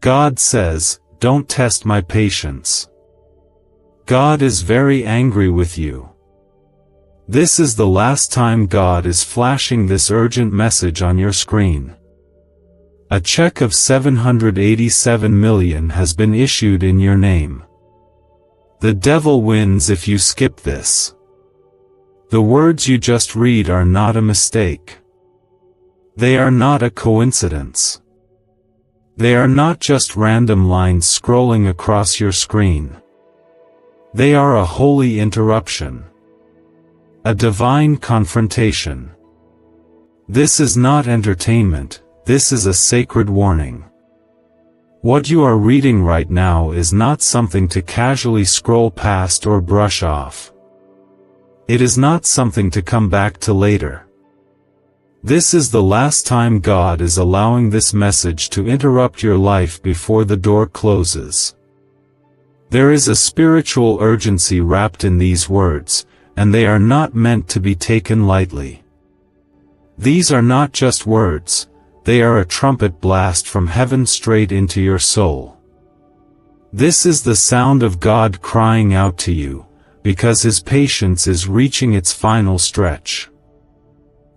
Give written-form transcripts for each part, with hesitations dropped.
God says, "Don't test my patience." God is very angry with you. This is the last time God is flashing this urgent message on your screen. A check of $787 million has been issued in your name. The devil wins if you skip this. The words you just read are not a mistake. They are not a coincidence. They are not just random lines scrolling across your screen. They are a holy interruption. A divine confrontation. This is not entertainment, this is a sacred warning. What you are reading right now is not something to casually scroll past or brush off. It is not something to come back to later. This is the last time God is allowing this message to interrupt your life before the door closes. There is a spiritual urgency wrapped in these words, and they are not meant to be taken lightly. These are not just words, they are a trumpet blast from heaven straight into your soul. This is the sound of God crying out to you, because His patience is reaching its final stretch.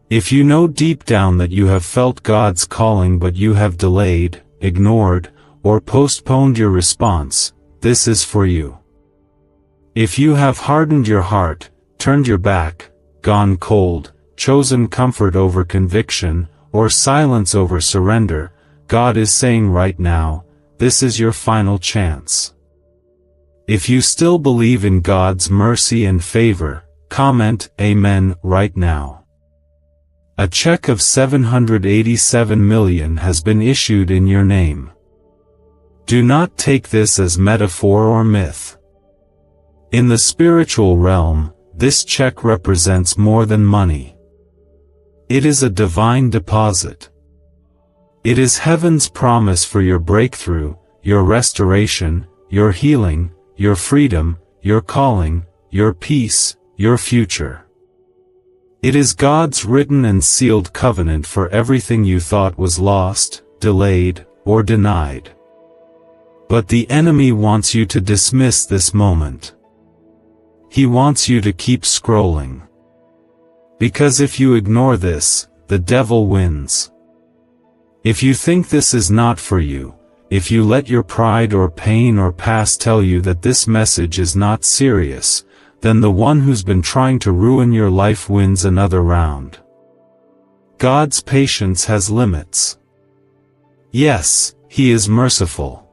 If you know deep down that you have felt God's calling but you have delayed, ignored, or postponed your response, this is for you. If you have hardened your heart, turned your back, gone cold, chosen comfort over conviction, or silence over surrender, God is saying right now, this is your final chance. If you still believe in God's mercy and favor, comment Amen right now. A check of $787 million has been issued in your name. Do not take this as metaphor or myth. In the spiritual realm, this check represents more than money. It is a divine deposit. It is heaven's promise for your breakthrough, your restoration, your healing, your freedom, your calling, your peace, your future. It is God's written and sealed covenant for everything you thought was lost, delayed, or denied. But the enemy wants you to dismiss this moment. He wants you to keep scrolling. Because if you ignore this, the devil wins. If you think this is not for you, if you let your pride or pain or past tell you that this message is not serious, then the one who's been trying to ruin your life wins another round. God's patience has limits. Yes, He is merciful.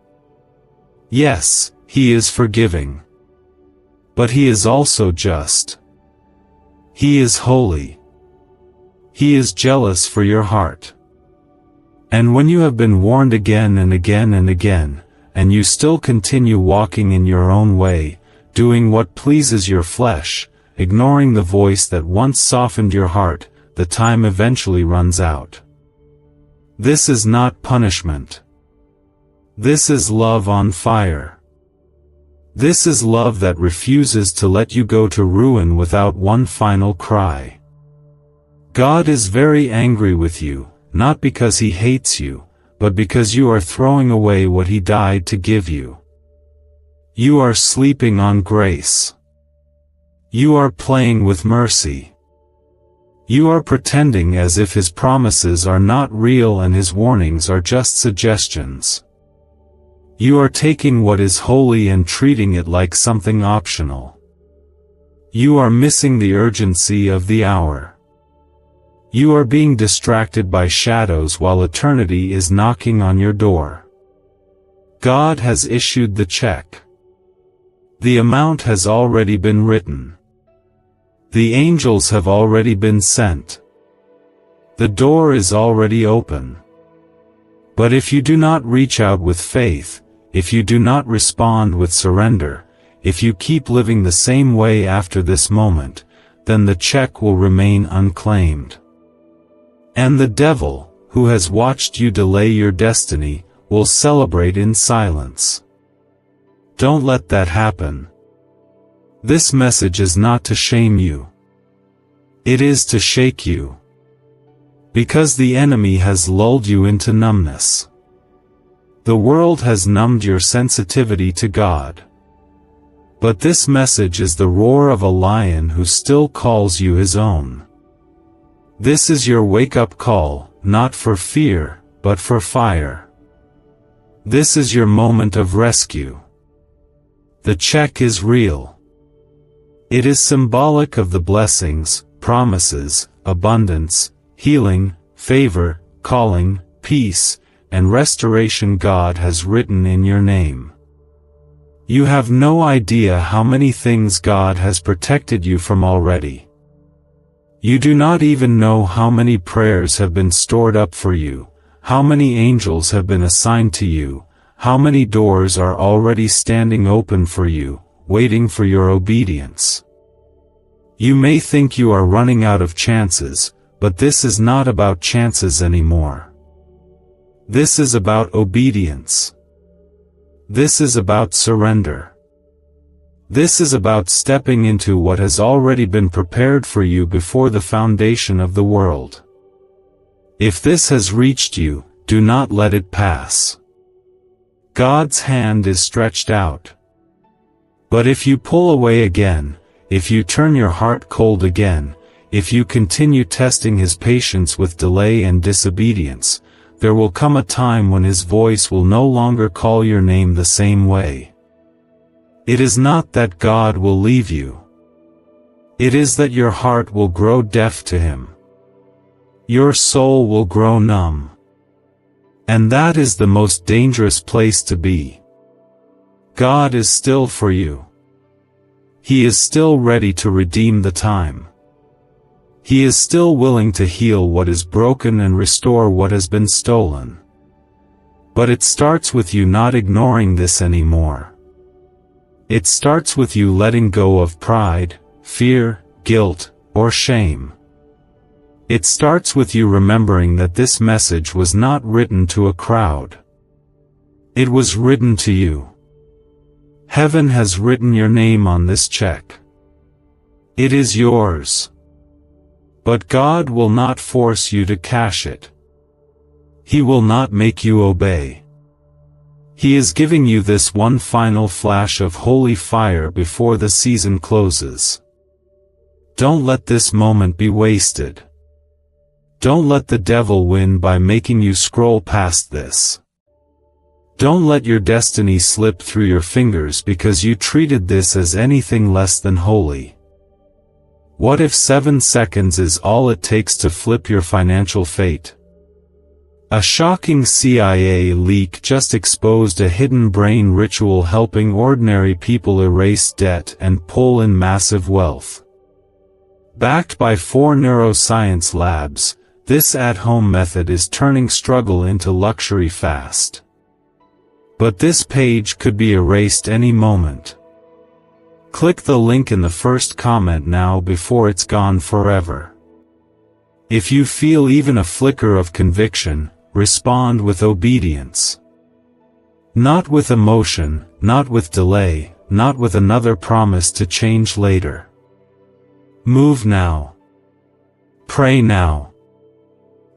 Yes, He is forgiving. But He is also just. He is holy. He is jealous for your heart. And when you have been warned again and again and again, and you still continue walking in your own way, doing what pleases your flesh, ignoring the voice that once softened your heart, the time eventually runs out. This is not punishment. This is love on fire. This is love that refuses to let you go to ruin without one final cry. God is very angry with you, not because He hates you, but because you are throwing away what He died to give you. You are sleeping on grace. You are playing with mercy. You are pretending as if His promises are not real and His warnings are just suggestions. You are taking what is holy and treating it like something optional. You are missing the urgency of the hour. You are being distracted by shadows while eternity is knocking on your door. God has issued the check. The amount has already been written. The angels have already been sent. The door is already open. But if you do not reach out with faith, if you do not respond with surrender, if you keep living the same way after this moment, then the check will remain unclaimed. And the devil, who has watched you delay your destiny, will celebrate in silence. Don't let that happen. This message is not to shame you. It is to shake you. Because the enemy has lulled you into numbness. The world has numbed your sensitivity to God. But this message is the roar of a lion who still calls you his own. This is your wake-up call, not for fear, but for fire. This is your moment of rescue. The check is real. It is symbolic of the blessings, promises, abundance, healing, favor, calling, peace, and restoration God has written in your name. You have no idea how many things God has protected you from already. You do not even know how many prayers have been stored up for you, how many angels have been assigned to you, how many doors are already standing open for you, waiting for your obedience. You may think you are running out of chances, but this is not about chances anymore. This is about obedience. This is about surrender. This is about stepping into what has already been prepared for you before the foundation of the world. If this has reached you, do not let it pass. God's hand is stretched out. But if you pull away again, if you turn your heart cold again, if you continue testing His patience with delay and disobedience, there will come a time when His voice will no longer call your name the same way. It is not that God will leave you. It is that your heart will grow deaf to Him. Your soul will grow numb. And that is the most dangerous place to be. God is still for you. He is still ready to redeem the time. He is still willing to heal what is broken and restore what has been stolen. But it starts with you not ignoring this anymore. It starts with you letting go of pride, fear, guilt, or shame. It starts with you remembering that this message was not written to a crowd. It was written to you. Heaven has written your name on this check. It is yours. But God will not force you to cash it. He will not make you obey. He is giving you this one final flash of holy fire before the season closes. Don't let this moment be wasted. Don't let the devil win by making you scroll past this. Don't let your destiny slip through your fingers because you treated this as anything less than holy. What if 7 seconds is all it takes to flip your financial fate? A shocking CIA leak just exposed a hidden brain ritual helping ordinary people erase debt and pull in massive wealth. Backed by 4 neuroscience labs, this at-home method is turning struggle into luxury fast. But this page could be erased any moment. Click the link in the first comment now before it's gone forever. If you feel even a flicker of conviction, respond with obedience. Not with emotion, not with delay, not with another promise to change later. Move now. Pray now.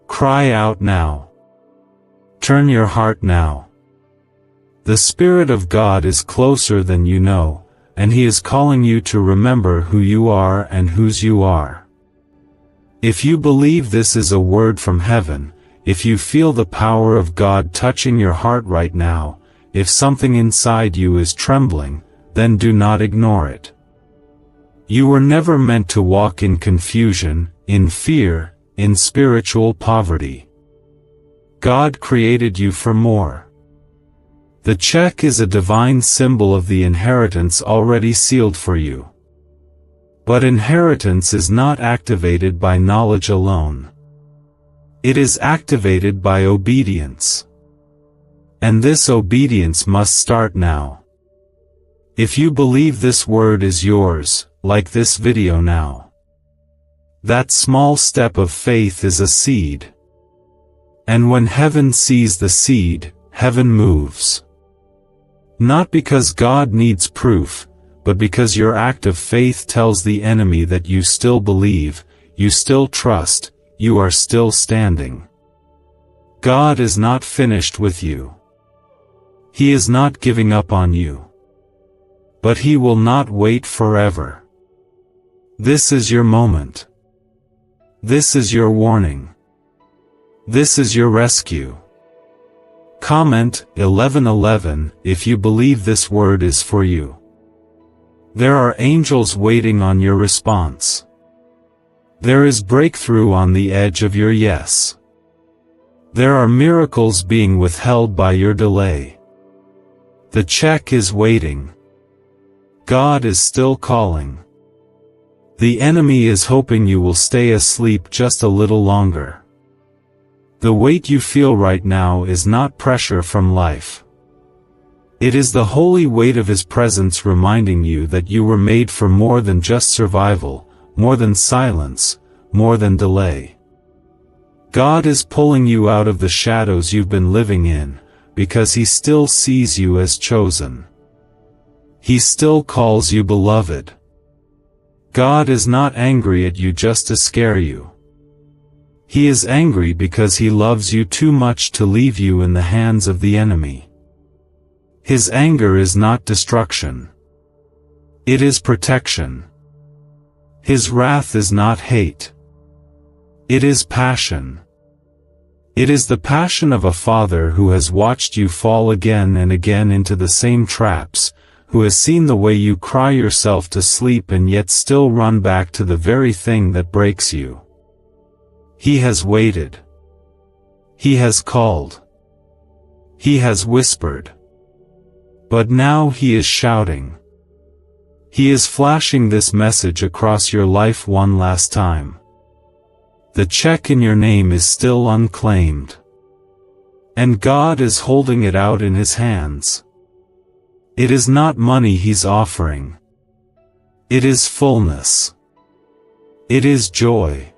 Cry out now. Turn your heart now. The Spirit of God is closer than you know, and He is calling you to remember who you are and whose you are. If you believe this is a word from heaven, if you feel the power of God touching your heart right now, if something inside you is trembling, then do not ignore it. You were never meant to walk in confusion, in fear, in spiritual poverty. God created you for more. The check is a divine symbol of the inheritance already sealed for you. But inheritance is not activated by knowledge alone. It is activated by obedience. And this obedience must start now. If you believe this word is yours, like this video now. That small step of faith is a seed. And when heaven sees the seed, heaven moves. Not because God needs proof, but because your act of faith tells the enemy that you still believe, you still trust, you are still standing. God is not finished with you. He is not giving up on you. But He will not wait forever. This is your moment. This is your warning. This is your rescue. Comment 11:11 if you believe this word is for you. There are angels waiting on your response. There is breakthrough on the edge of your yes. There are miracles being withheld by your delay. The check is waiting. God is still calling. The enemy is hoping you will stay asleep just a little longer. The weight you feel right now is not pressure from life. It is the holy weight of His presence reminding you that you were made for more than just survival, more than silence, more than delay. God is pulling you out of the shadows you've been living in, because He still sees you as chosen. He still calls you beloved. God is not angry at you just to scare you. He is angry because He loves you too much to leave you in the hands of the enemy. His anger is not destruction. It is protection. His wrath is not hate. It is passion. It is the passion of a father who has watched you fall again and again into the same traps, who has seen the way you cry yourself to sleep and yet still run back to the very thing that breaks you. He has waited. He has called. He has whispered. But now He is shouting. He is flashing this message across your life one last time. The check in your name is still unclaimed. And God is holding it out in His hands. It is not money He's offering. It is fullness. It is joy.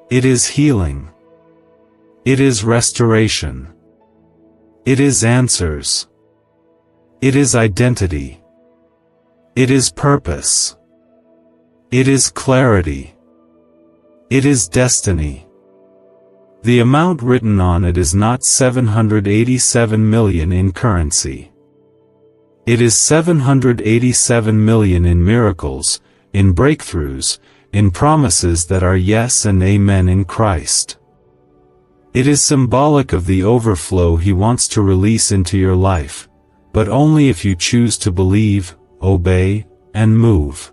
It is healing. It is restoration. It is answers. It is identity. It is purpose. It is clarity. It is destiny. The amount written on it is not 787 million in currency. It is 787 million in miracles, in breakthroughs, in promises that are yes and amen in Christ. It is symbolic of the overflow He wants to release into your life, but only if you choose to believe, obey, and move.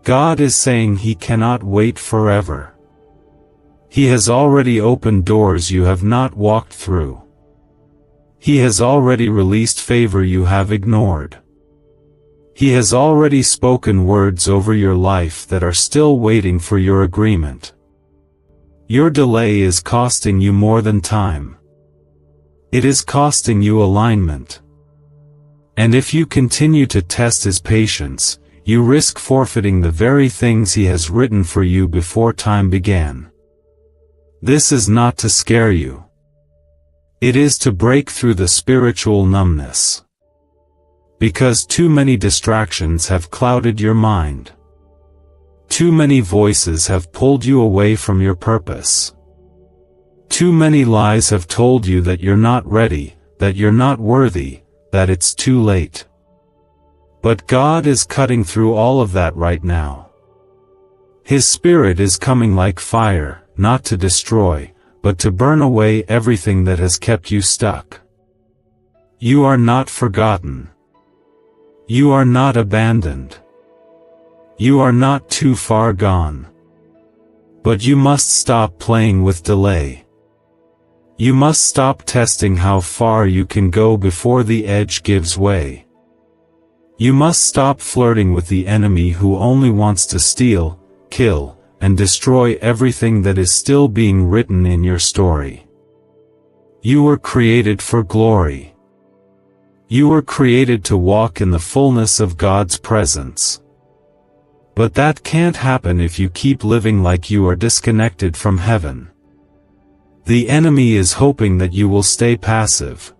God is saying He cannot wait forever. He has already opened doors you have not walked through. He has already released favor you have ignored. He has already spoken words over your life that are still waiting for your agreement. Your delay is costing you more than time. It is costing you alignment. And if you continue to test His patience, you risk forfeiting the very things He has written for you before time began. This is not to scare you. It is to break through the spiritual numbness. Because too many distractions have clouded your mind. Too many voices have pulled you away from your purpose. Too many lies have told you that you're not ready, that you're not worthy, that it's too late. But God is cutting through all of that right now. His Spirit is coming like fire, not to destroy, but to burn away everything that has kept you stuck. You are not forgotten. You are not abandoned. You are not too far gone. But you must stop playing with delay. You must stop testing how far you can go before the edge gives way. You must stop flirting with the enemy who only wants to steal, kill, and destroy everything that is still being written in your story. You were created for glory. You were created to walk in the fullness of God's presence. But that can't happen if you keep living like you are disconnected from heaven. The enemy is hoping that you will stay passive.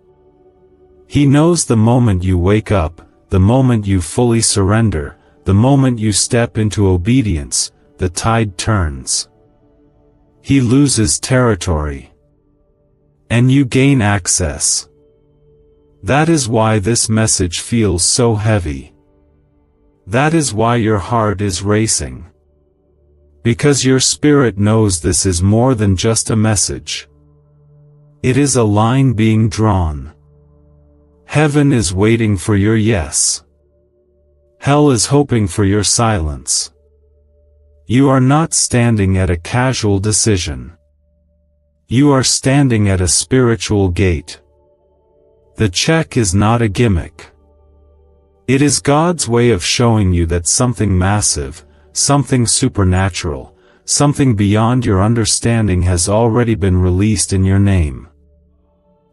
He knows the moment you wake up, the moment you fully surrender, the moment you step into obedience, the tide turns. He loses territory. And you gain access. That is why this message feels so heavy. That is why your heart is racing. Because your spirit knows this is more than just a message. It is a line being drawn. Heaven is waiting for your yes. Hell is hoping for your silence. You are not standing at a casual decision. You are standing at a spiritual gate. The check is not a gimmick. It is God's way of showing you that something massive, something supernatural, something beyond your understanding has already been released in your name.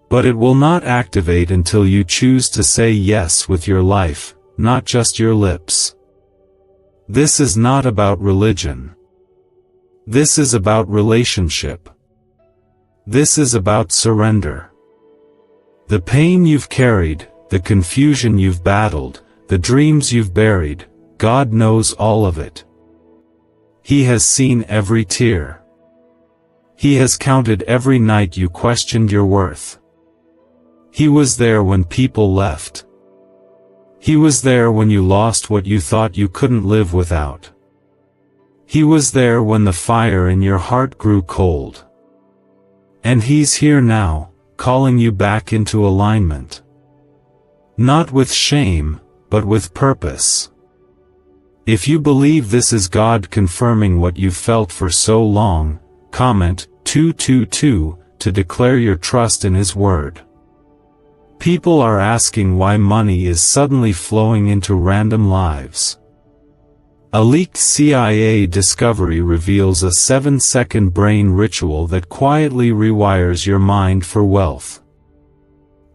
But it will not activate until you choose to say yes with your life, not just your lips. This is not about religion. This is about relationship. This is about surrender. The pain you've carried, the confusion you've battled, the dreams you've buried, God knows all of it. He has seen every tear. He has counted every night you questioned your worth. He was there when people left. He was there when you lost what you thought you couldn't live without. He was there when the fire in your heart grew cold. And He's here now, calling you back into alignment. Not with shame, but with purpose. If you believe this is God confirming what you've felt for so long, comment 222 to declare your trust in His word. People are asking why money is suddenly flowing into random lives. A leaked CIA discovery reveals a 7-second brain ritual that quietly rewires your mind for wealth.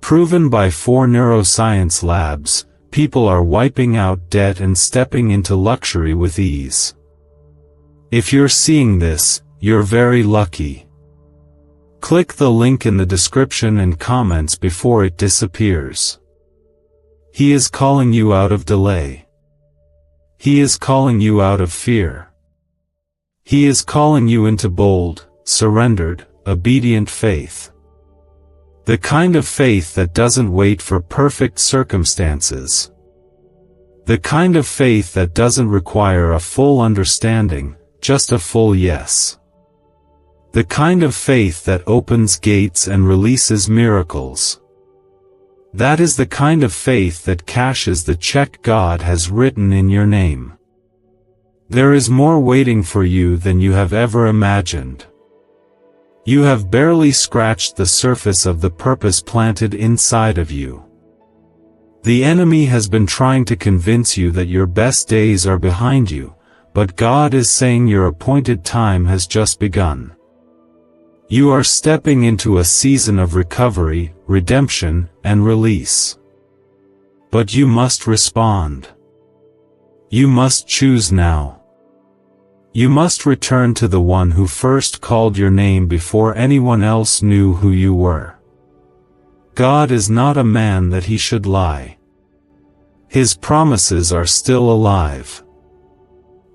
Proven by 4 neuroscience labs, people are wiping out debt and stepping into luxury with ease. If you're seeing this, you're very lucky. Click the link in the description and comments before it disappears. He is calling you out of delay. He is calling you out of fear. He is calling you into bold, surrendered, obedient faith. The kind of faith that doesn't wait for perfect circumstances. The kind of faith that doesn't require a full understanding, just a full yes. The kind of faith that opens gates and releases miracles. That is the kind of faith that cashes the check God has written in your name. There is more waiting for you than you have ever imagined. You have barely scratched the surface of the purpose planted inside of you. The enemy has been trying to convince you that your best days are behind you, but God is saying your appointed time has just begun. You are stepping into a season of recovery, redemption, and release. But you must respond. You must choose now. You must return to the one who first called your name before anyone else knew who you were. God is not a man that He should lie. His promises are still alive.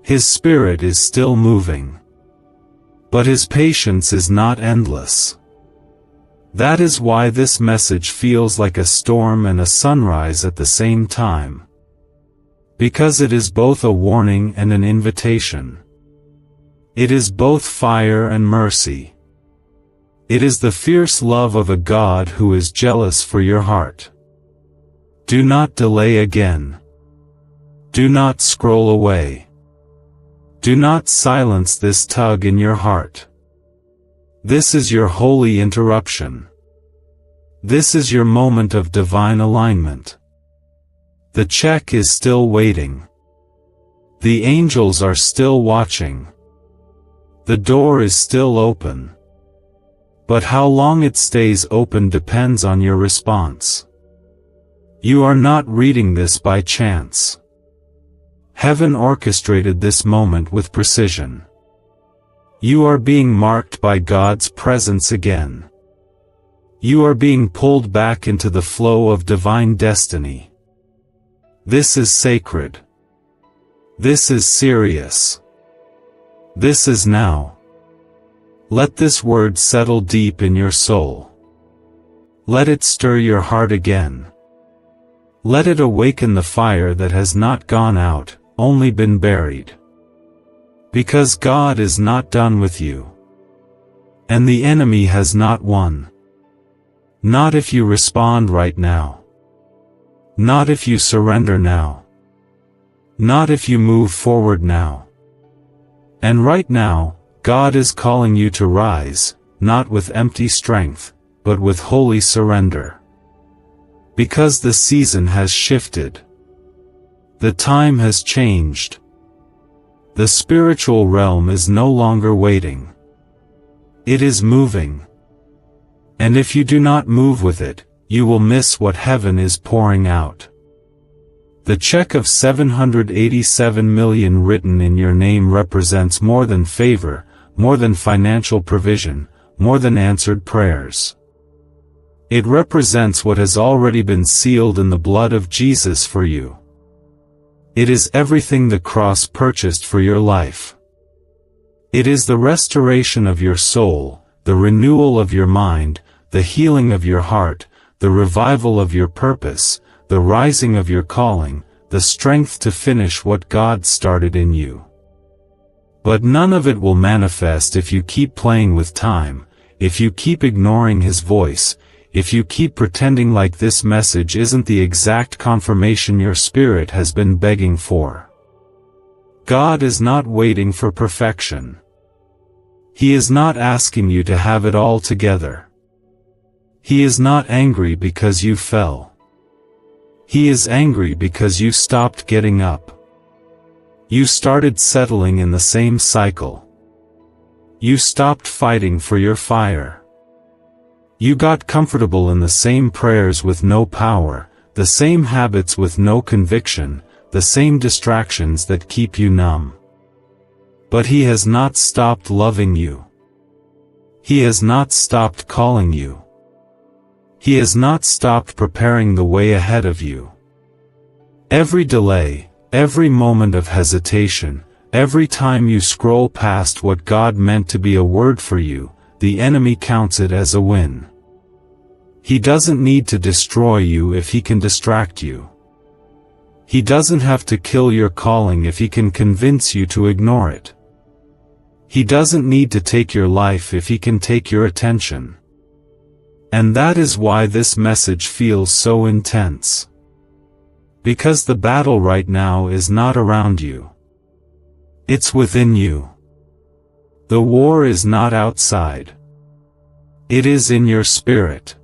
His Spirit is still moving. But His patience is not endless. That is why this message feels like a storm and a sunrise at the same time. Because it is both a warning and an invitation. It is both fire and mercy. It is the fierce love of a God who is jealous for your heart. Do not delay again. Do not scroll away. Do not silence this tug in your heart. This is your holy interruption. This is your moment of divine alignment. The check is still waiting. The angels are still watching. The door is still open. But how long it stays open depends on your response. You are not reading this by chance. Heaven orchestrated this moment with precision. You are being marked by God's presence again. You are being pulled back into the flow of divine destiny. This is sacred. This is serious. This is now. Let this word settle deep in your soul. Let it stir your heart again. Let it awaken the fire that has not gone out, only been buried. Because God is not done with you. And the enemy has not won. Not if you respond right now. Not if you surrender now. Not if you move forward now. And right now, God is calling you to rise, not with empty strength, but with holy surrender. Because the season has shifted. The time has changed. The spiritual realm is no longer waiting. It is moving. And if you do not move with it, you will miss what heaven is pouring out. The check of $787 million written in your name represents more than favor, more than financial provision, more than answered prayers. It represents what has already been sealed in the blood of Jesus for you. It is everything the cross purchased for your life. It is the restoration of your soul, the renewal of your mind, the healing of your heart, the revival of your purpose, the rising of your calling, the strength to finish what God started in you. But none of it will manifest if you keep playing with time, if you keep ignoring His voice, if you keep pretending like this message isn't the exact confirmation your spirit has been begging for. God is not waiting for perfection. He is not asking you to have it all together. He is not angry because you fell. He is angry because you stopped getting up. You started settling in the same cycle. You stopped fighting for your fire. You got comfortable in the same prayers with no power, the same habits with no conviction, the same distractions that keep you numb. But He has not stopped loving you. He has not stopped calling you. He has not stopped preparing the way ahead of you. Every delay, every moment of hesitation, every time you scroll past what God meant to be a word for you, the enemy counts it as a win. He doesn't need to destroy you if he can distract you. He doesn't have to kill your calling if he can convince you to ignore it. He doesn't need to take your life if he can take your attention. And that is why this message feels so intense. Because the battle right now is not around you. It's within you. The war is not outside. It is in your spirit.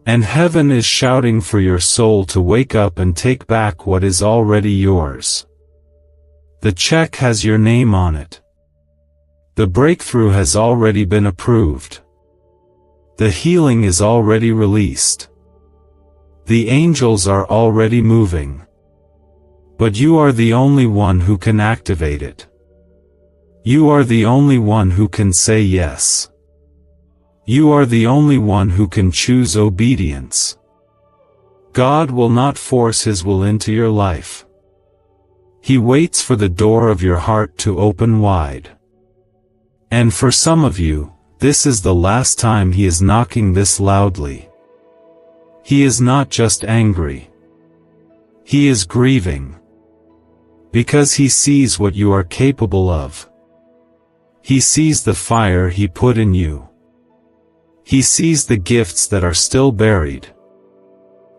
And heaven is shouting for your soul to wake up and take back what is already yours. The check has your name on it. The breakthrough has already been approved. The healing is already released. The angels are already moving. But you are the only one who can activate it. You are the only one who can say yes. You are the only one who can choose obedience. God will not force His will into your life. He waits for the door of your heart to open wide. And for some of you, this is the last time He is knocking this loudly. He is not just angry. He is grieving. Because He sees what you are capable of. He sees the fire He put in you. He sees the gifts that are still buried.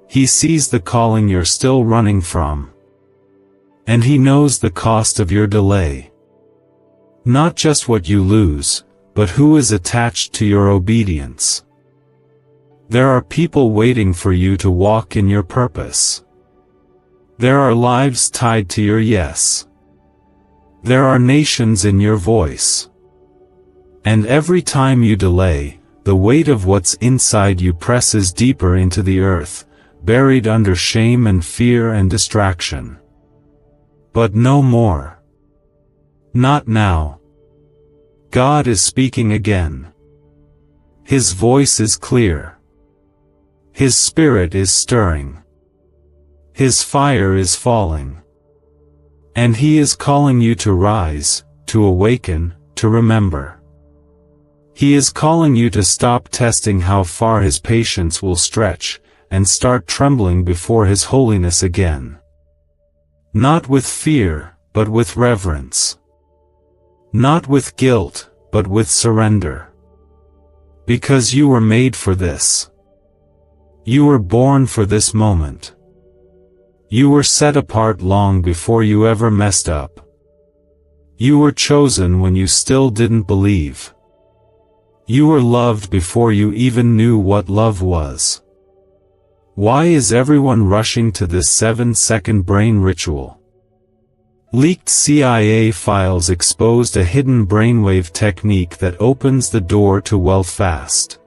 He sees the calling you're still running from. And He knows the cost of your delay. Not just what you lose, but who is attached to your obedience. There are people waiting for you to walk in your purpose. There are lives tied to your yes. There are nations in your voice. And every time you delay, the weight of what's inside you presses deeper into the earth, buried under shame and fear and distraction. But no more. Not now. God is speaking again. His voice is clear. His Spirit is stirring. His fire is falling. And He is calling you to rise, to awaken, to remember. He is calling you to stop testing how far His patience will stretch, and start trembling before His holiness again. Not with fear, but with reverence. Not with guilt, but with surrender. Because you were made for this. You were born for this moment. You were set apart long before you ever messed up. You were chosen when you still didn't believe. You were loved before you even knew what love was. Why is everyone rushing to this 7-second brain ritual? Leaked CIA files exposed a hidden brainwave technique that opens the door to wealth fast.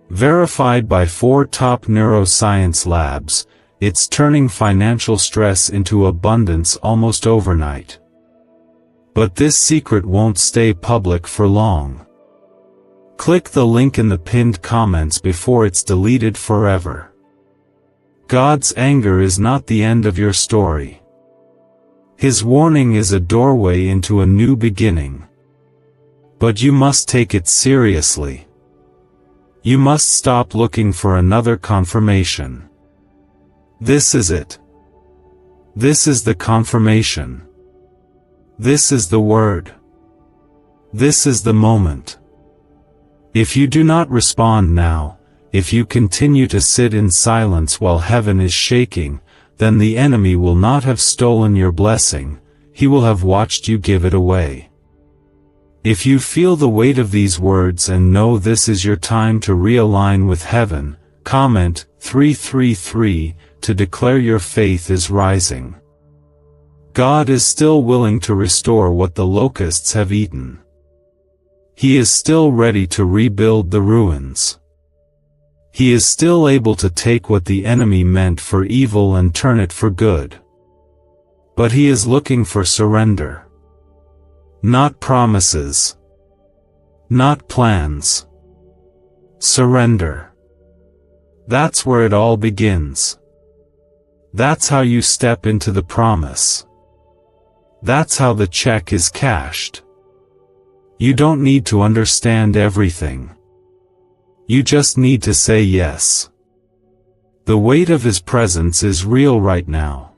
Verified by 4 top neuroscience labs, it's turning financial stress into abundance almost overnight. But this secret won't stay public for long. Click the link in the pinned comments before it's deleted forever. God's anger is not the end of your story. His warning is a doorway into a new beginning. But you must take it seriously. You must stop looking for another confirmation. This is it. This is the confirmation. This is the word. This is the moment. If you do not respond now, if you continue to sit in silence while heaven is shaking, then the enemy will not have stolen your blessing, he will have watched you give it away. If you feel the weight of these words and know this is your time to realign with heaven, comment 333 to declare your faith is rising. God is still willing to restore what the locusts have eaten. He is still ready to rebuild the ruins. He is still able to take what the enemy meant for evil and turn it for good. But He is looking for surrender. Not promises. Not plans. Surrender. That's where it all begins. That's how you step into the promise. That's how the check is cashed. You don't need to understand everything. You just need to say yes. The weight of His presence is real right now.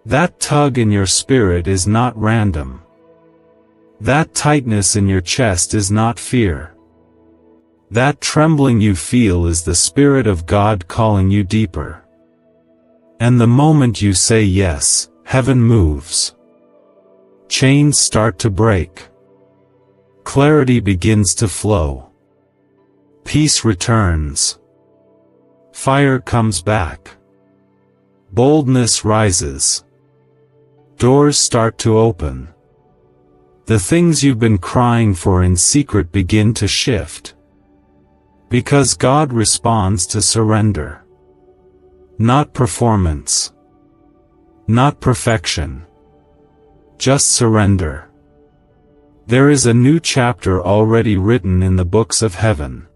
That tug in your spirit is not random. That tightness in your chest is not fear. That trembling you feel is the Spirit of God calling you deeper. And the moment you say yes, heaven moves. Chains start to break. Clarity begins to flow. Peace returns. Fire comes back. Boldness rises. Doors start to open. The things you've been crying for in secret begin to shift. Because God responds to surrender. Not performance. Not perfection. Just surrender. There is a new chapter already written in the books of heaven.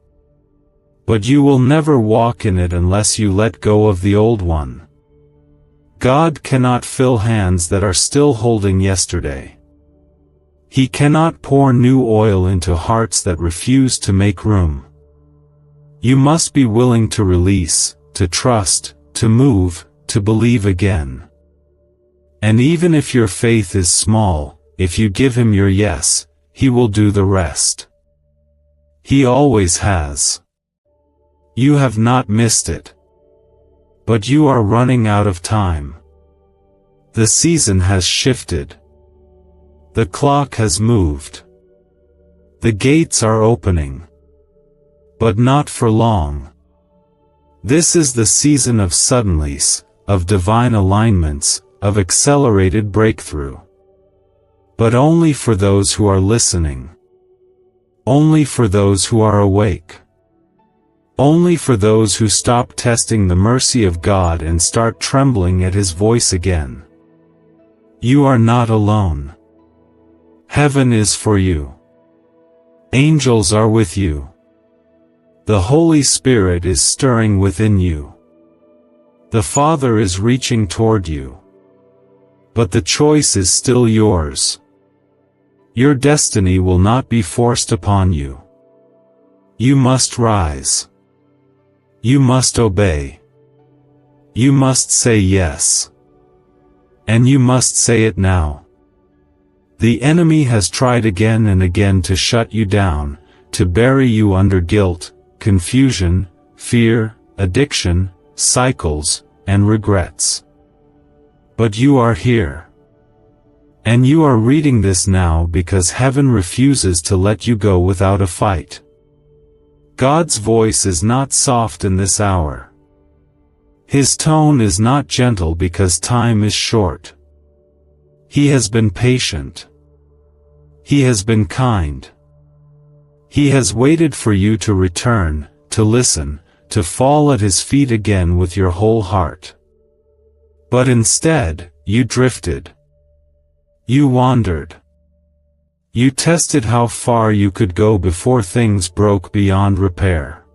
But you will never walk in it unless you let go of the old one. God cannot fill hands that are still holding yesterday. He cannot pour new oil into hearts that refuse to make room. You must be willing to release, to trust, to move, to believe again. And even if your faith is small, if you give Him your yes, He will do the rest. He always has. You have not missed it. But you are running out of time. The season has shifted. The clock has moved. The gates are opening. But not for long. This is the season of suddenlies, of divine alignments, of accelerated breakthrough. But only for those who are listening. Only for those who are awake. Only for those who stop testing the mercy of God and start trembling at His voice again. You are not alone. Heaven is for you. Angels are with you. The Holy Spirit is stirring within you. The Father is reaching toward you. But the choice is still yours. Your destiny will not be forced upon you. You must rise. You must obey. You must say yes. And you must say it now. The enemy has tried again and again to shut you down, to bury you under guilt, confusion, fear, addiction, cycles, and regrets. But you are here. And you are reading this now because heaven refuses to let you go without a fight. God's voice is not soft in this hour. His tone is not gentle because time is short. He has been patient. He has been kind. He has waited for you to return, to listen, to fall at his feet again with your whole heart. But instead, you drifted. You wandered. You tested how far you could go before things broke beyond repair.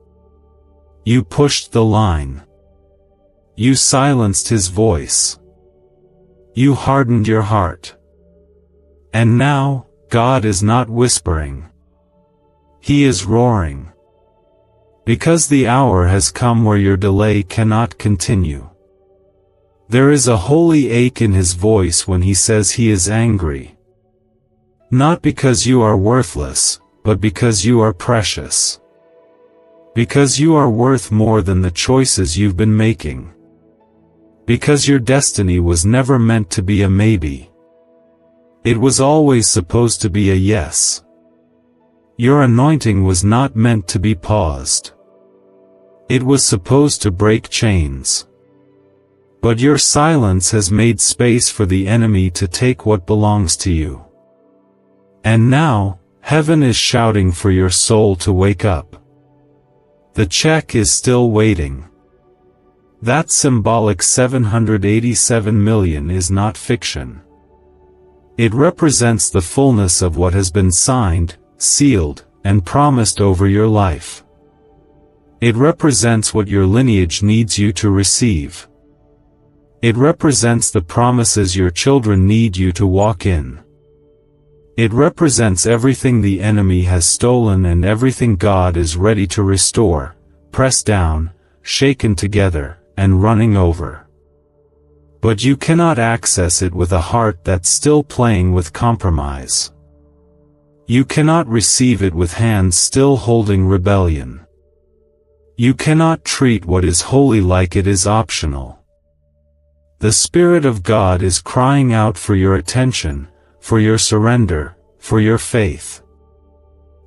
You pushed the line. You silenced his voice. You hardened your heart. And now, God is not whispering. He is roaring. Because the hour has come where your delay cannot continue. There is a holy ache in his voice when he says he is angry. Not because you are worthless, but because you are precious. Because you are worth more than the choices you've been making. Because your destiny was never meant to be a maybe. It was always supposed to be a yes. Your anointing was not meant to be paused. It was supposed to break chains. But your silence has made space for the enemy to take what belongs to you. And now, heaven is shouting for your soul to wake up. The check is still waiting. That symbolic 787 million is not fiction. It represents the fullness of what has been signed, sealed, and promised over your life. It represents what your lineage needs you to receive. It represents the promises your children need you to walk in. It represents everything the enemy has stolen and everything God is ready to restore, pressed down, shaken together, and running over. But you cannot access it with a heart that's still playing with compromise. You cannot receive it with hands still holding rebellion. You cannot treat what is holy like it is optional. The Spirit of God is crying out for your attention, for your surrender, for your faith.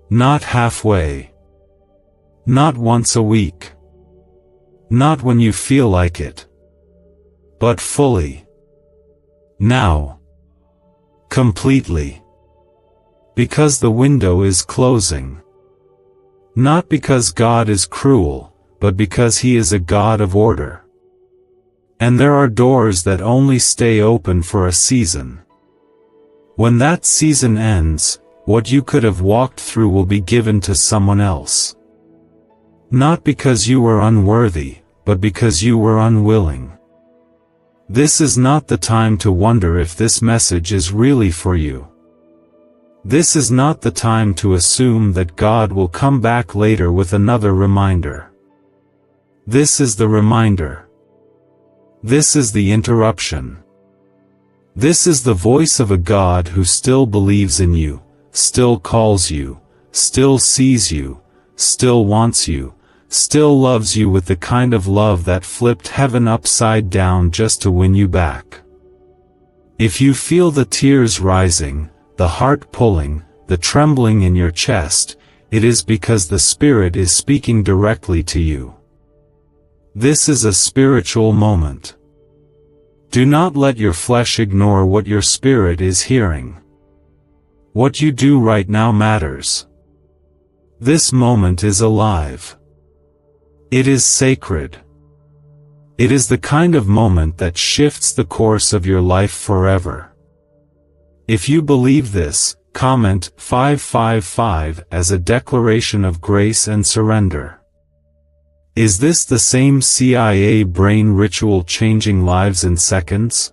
Not halfway. Not once a week. Not when you feel like it. But fully. Now. Completely. Because the window is closing. Not because God is cruel, but because He is a God of order. And there are doors that only stay open for a season. When that season ends, what you could have walked through will be given to someone else. Not because you were unworthy, but because you were unwilling. This is not the time to wonder if this message is really for you. This is not the time to assume that God will come back later with another reminder. This is the reminder. This is the interruption. This is the voice of a God who still believes in you, still calls you, still sees you, still wants you, still loves you with the kind of love that flipped heaven upside down just to win you back. If you feel the tears rising, the heart pulling, the trembling in your chest, it is because the Spirit is speaking directly to you. This is a spiritual moment. Do not let your flesh ignore what your spirit is hearing. What you do right now matters. This moment is alive. It is sacred. It is the kind of moment that shifts the course of your life forever. If you believe this, comment 555 as a declaration of grace and surrender. Is this the same CIA brain ritual changing lives in seconds?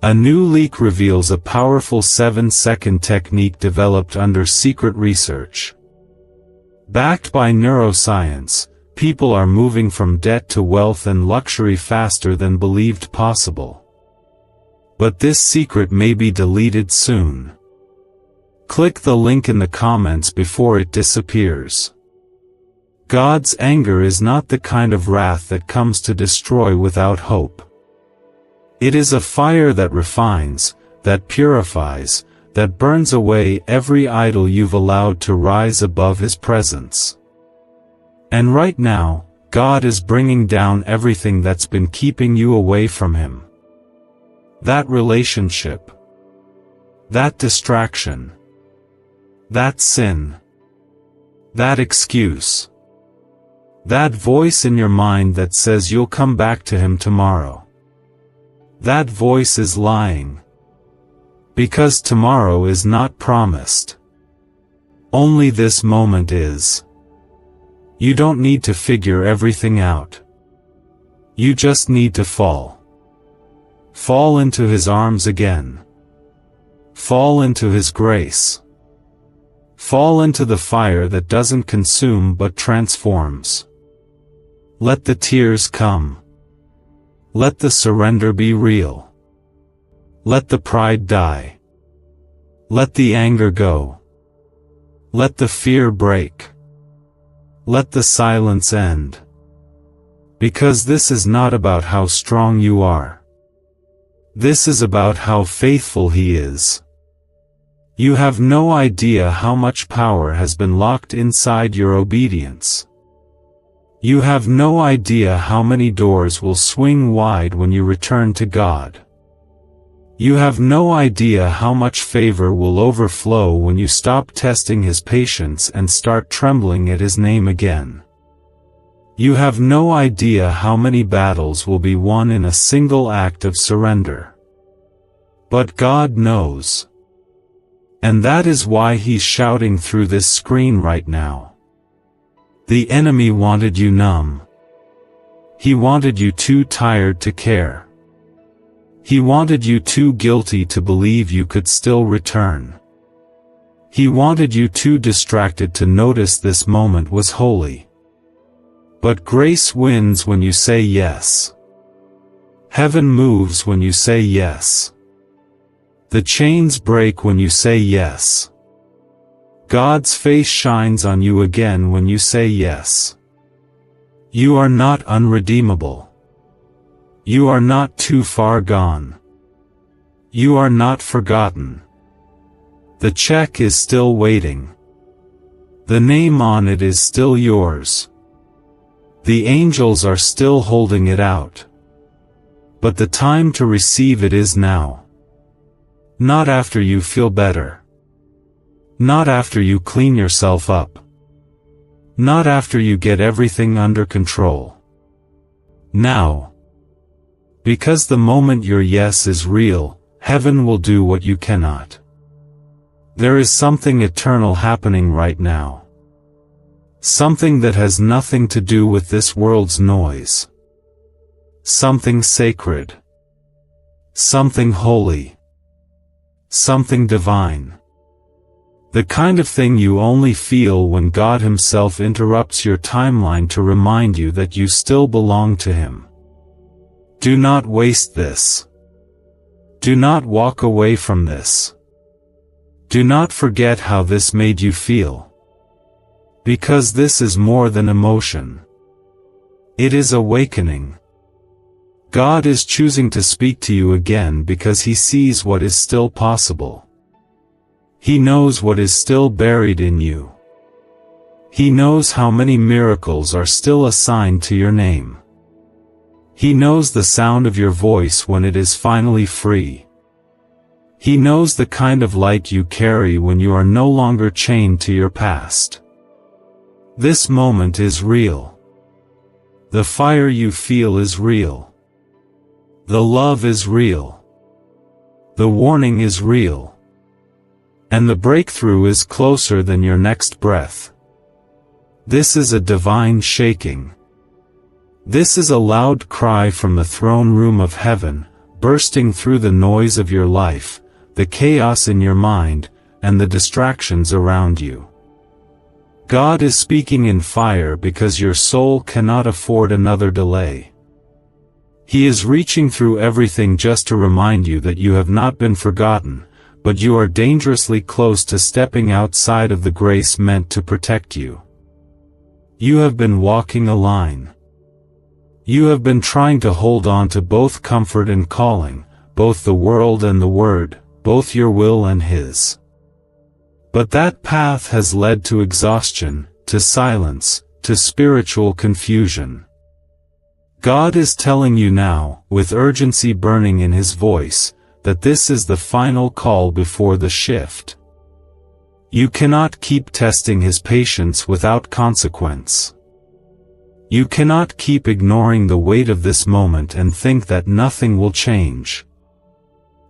A new leak reveals a powerful 7-second technique developed under secret research. Backed by neuroscience, people are moving from debt to wealth and luxury faster than believed possible. But this secret may be deleted soon. Click the link in the comments before it disappears. God's anger is not the kind of wrath that comes to destroy without hope. It is a fire that refines, that purifies, that burns away every idol you've allowed to rise above His presence. And right now, God is bringing down everything that's been keeping you away from Him. That relationship. That distraction. That sin. That excuse. That voice in your mind that says you'll come back to Him tomorrow. That voice is lying. Because tomorrow is not promised. Only this moment is. You don't need to figure everything out. You just need to fall. Fall into His arms again. Fall into His grace. Fall into the fire that doesn't consume but transforms. Let the tears come. Let the surrender be real. Let the pride die. Let the anger go. Let the fear break. Let the silence end. Because this is not about how strong you are. This is about how faithful He is. You have no idea how much power has been locked inside your obedience. You have no idea how many doors will swing wide when you return to God. You have no idea how much favor will overflow when you stop testing His patience and start trembling at His name again. You have no idea how many battles will be won in a single act of surrender. But God knows. And that is why He's shouting through this screen right now. The enemy wanted you numb. He wanted you too tired to care. He wanted you too guilty to believe you could still return. He wanted you too distracted to notice this moment was holy. But grace wins when you say yes. Heaven moves when you say yes. The chains break when you say yes. God's face shines on you again when you say yes. You are not unredeemable. You are not too far gone. You are not forgotten. The check is still waiting. The name on it is still yours. The angels are still holding it out. But the time to receive it is now. Not after you feel better. Not after you clean yourself up. Not after you get everything under control. Now. Because the moment your yes is real, heaven will do what you cannot. There is something eternal happening right now. Something that has nothing to do with this world's noise. Something sacred. Something holy. Something divine. The kind of thing you only feel when God Himself interrupts your timeline to remind you that you still belong to Him. Do not waste this. Do not walk away from this. Do not forget how this made you feel. Because this is more than emotion. It is awakening. God is choosing to speak to you again because He sees what is still possible. He knows what is still buried in you. He knows how many miracles are still assigned to your name. He knows the sound of your voice when it is finally free. He knows the kind of light you carry when you are no longer chained to your past. This moment is real. The fire you feel is real. The love is real. The warning is real. And the breakthrough is closer than your next breath. This is a divine shaking. This is a loud cry from the throne room of heaven, bursting through the noise of your life, the chaos in your mind, and the distractions around you. God is speaking in fire because your soul cannot afford another delay. He is reaching through everything just to remind you that you have not been forgotten, but you are dangerously close to stepping outside of the grace meant to protect you. You have been walking a line. You have been trying to hold on to both comfort and calling, both the world and the Word, both your will and His. But that path has led to exhaustion, to silence, to spiritual confusion. God is telling you now, with urgency burning in His voice, that this is the final call before the shift. You cannot keep testing His patience without consequence. You cannot keep ignoring the weight of this moment and think that nothing will change.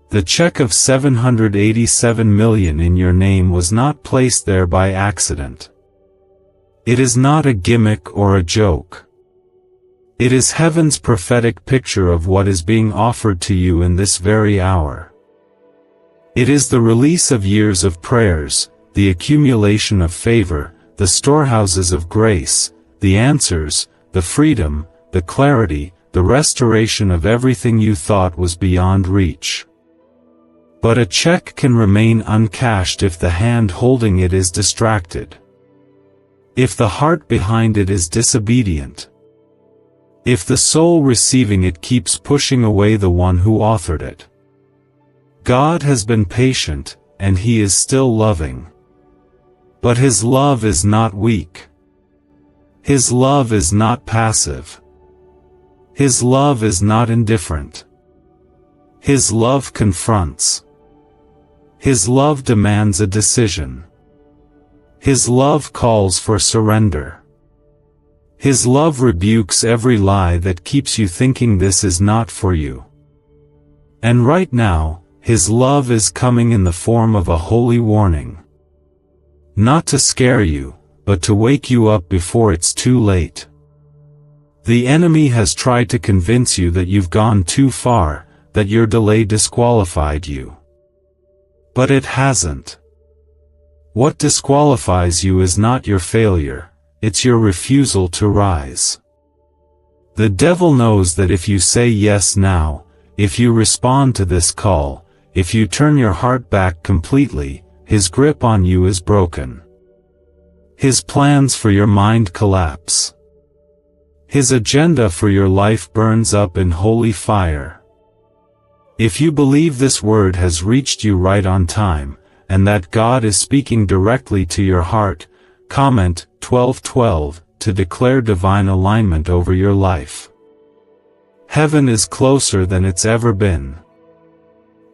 The check of $787 million in your name was not placed there by accident. It is not a gimmick or a joke. It is heaven's prophetic picture of what is being offered to you in this very hour. It is the release of years of prayers, the accumulation of favor, the storehouses of grace, the answers, the freedom, the clarity, the restoration of everything you thought was beyond reach. But a check can remain uncashed if the hand holding it is distracted. If the heart behind it is disobedient. If the soul receiving it keeps pushing away the one who authored it. God has been patient, and He is still loving. But His love is not weak. His love is not passive. His love is not indifferent. His love confronts. His love demands a decision. His love calls for surrender. His love rebukes every lie that keeps you thinking this is not for you. And right now, His love is coming in the form of a holy warning. Not to scare you, but to wake you up before it's too late. The enemy has tried to convince you that you've gone too far, that your delay disqualified you. But it hasn't. What disqualifies you is not your failure. It's your refusal to rise. The devil knows that if you say yes now, if you respond to this call, if you turn your heart back completely, his grip on you is broken. His plans for your mind collapse. His agenda for your life burns up in holy fire. If you believe this word has reached you right on time, and that God is speaking directly to your heart, comment 1212 to declare divine alignment over your life. Heaven is closer than it's ever been.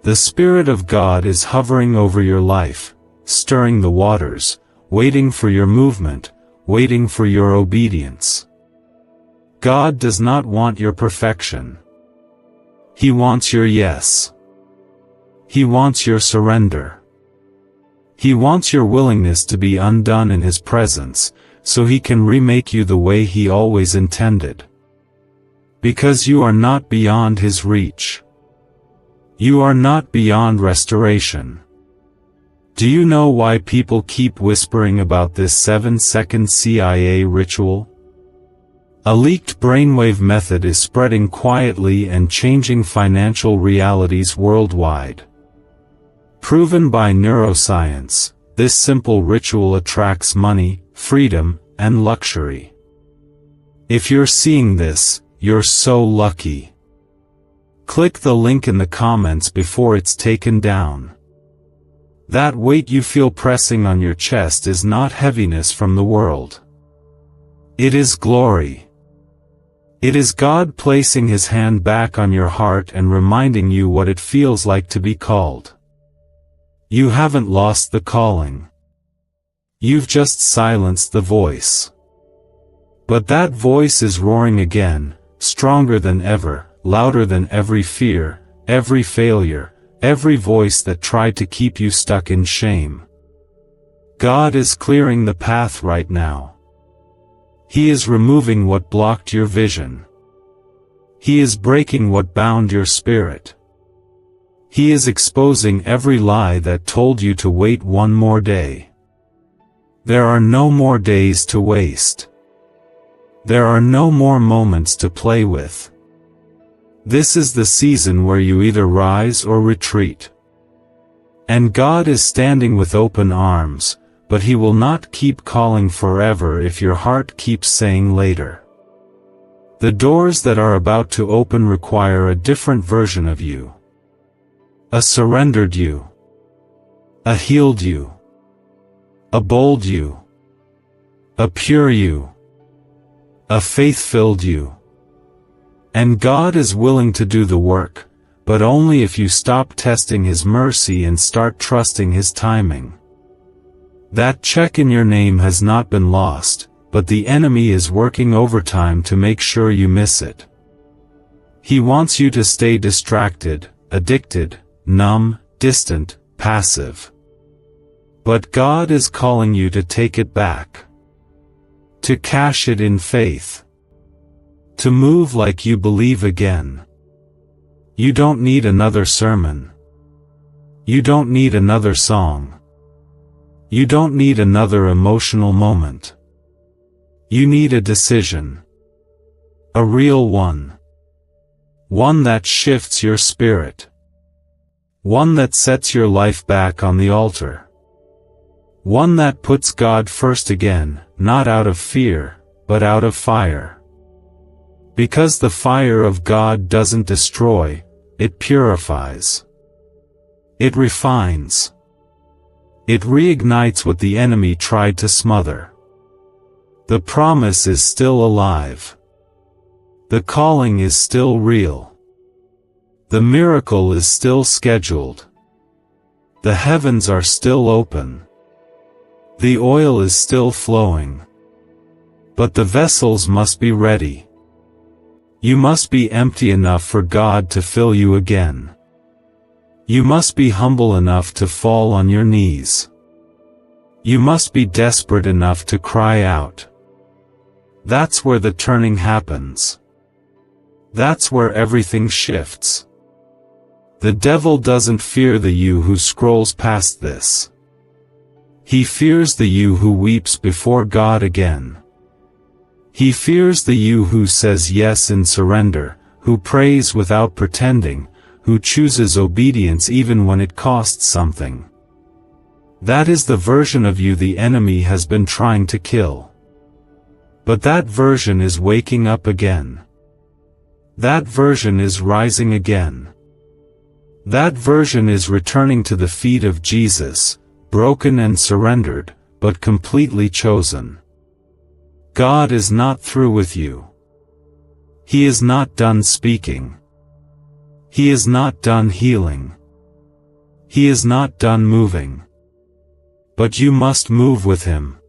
The Spirit of God is hovering over your life, stirring the waters, waiting for your movement, waiting for your obedience. God does not want your perfection. He wants your yes. He wants your surrender. He wants your willingness to be undone in His presence, so He can remake you the way He always intended. Because you are not beyond His reach. You are not beyond restoration. Do you know why people keep whispering about this 7-second CIA ritual? A leaked brainwave method is spreading quietly and changing financial realities worldwide. Proven by neuroscience, this simple ritual attracts money, freedom, and luxury. If you're seeing this, you're so lucky. Click the link in the comments before it's taken down. That weight you feel pressing on your chest is not heaviness from the world. It is glory. It is God placing His hand back on your heart and reminding you what it feels like to be called. You haven't lost the calling. You've just silenced the voice. But that voice is roaring again, stronger than ever, louder than every fear, every failure, every voice that tried to keep you stuck in shame. God is clearing the path right now. He is removing what blocked your vision. He is breaking what bound your spirit. He is exposing every lie that told you to wait one more day. There are no more days to waste. There are no more moments to play with. This is the season where you either rise or retreat. And God is standing with open arms, but He will not keep calling forever if your heart keeps saying later. The doors that are about to open require a different version of you. A surrendered you. A healed you. A bold you. A pure you. A faith-filled you. And God is willing to do the work, but only if you stop testing His mercy and start trusting His timing. That check in your name has not been lost, but the enemy is working overtime to make sure you miss it. He wants you to stay distracted, addicted, numb, distant, passive. But God is calling you to take it back. To cash it in faith. To move like you believe again. You don't need another sermon. You don't need another song. You don't need another emotional moment. You need a decision. A real one. One that shifts your spirit. One that sets your life back on the altar. One that puts God first again, not out of fear, but out of fire. Because the fire of God doesn't destroy, it purifies. It refines. It reignites what the enemy tried to smother. The promise is still alive. The calling is still real. The miracle is still scheduled. The heavens are still open. The oil is still flowing. But the vessels must be ready. You must be empty enough for God to fill you again. You must be humble enough to fall on your knees. You must be desperate enough to cry out. That's where the turning happens. That's where everything shifts. The devil doesn't fear the you who scrolls past this. He fears the you who weeps before God again. He fears the you who says yes in surrender, who prays without pretending, who chooses obedience even when it costs something. That is the version of you the enemy has been trying to kill. But that version is waking up again. That version is rising again. That version is returning to the feet of Jesus, broken and surrendered, but completely chosen. God is not through with you. He is not done speaking. He is not done healing. He is not done moving. But you must move with Him.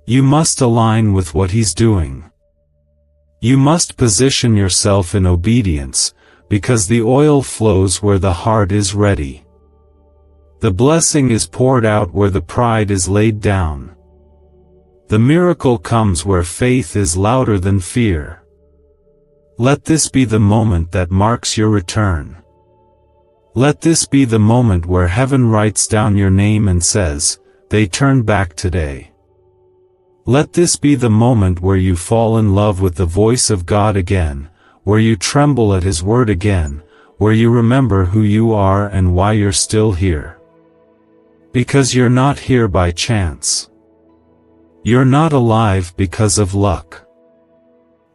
You must align with what He's doing. You must position yourself in obedience, because the oil flows where the heart is ready. The blessing is poured out where the pride is laid down. The miracle comes where faith is louder than fear. Let this be the moment that marks your return. Let this be the moment where heaven writes down your name and says, "They turn back today." Let this be the moment where you fall in love with the voice of God again, where you tremble at His word again, where you remember who you are and why you're still here. Because you're not here by chance. You're not alive because of luck.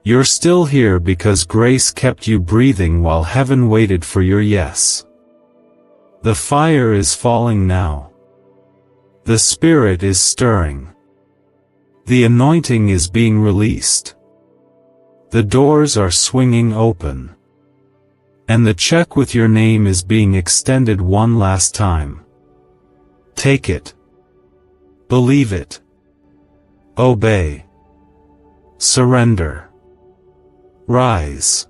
You're still here because grace kept you breathing while heaven waited for your yes. The fire is falling now. The Spirit is stirring. The anointing is being released. The doors are swinging open. And the check with your name is being extended one last time. Take it. Believe it. Obey. Surrender. Rise.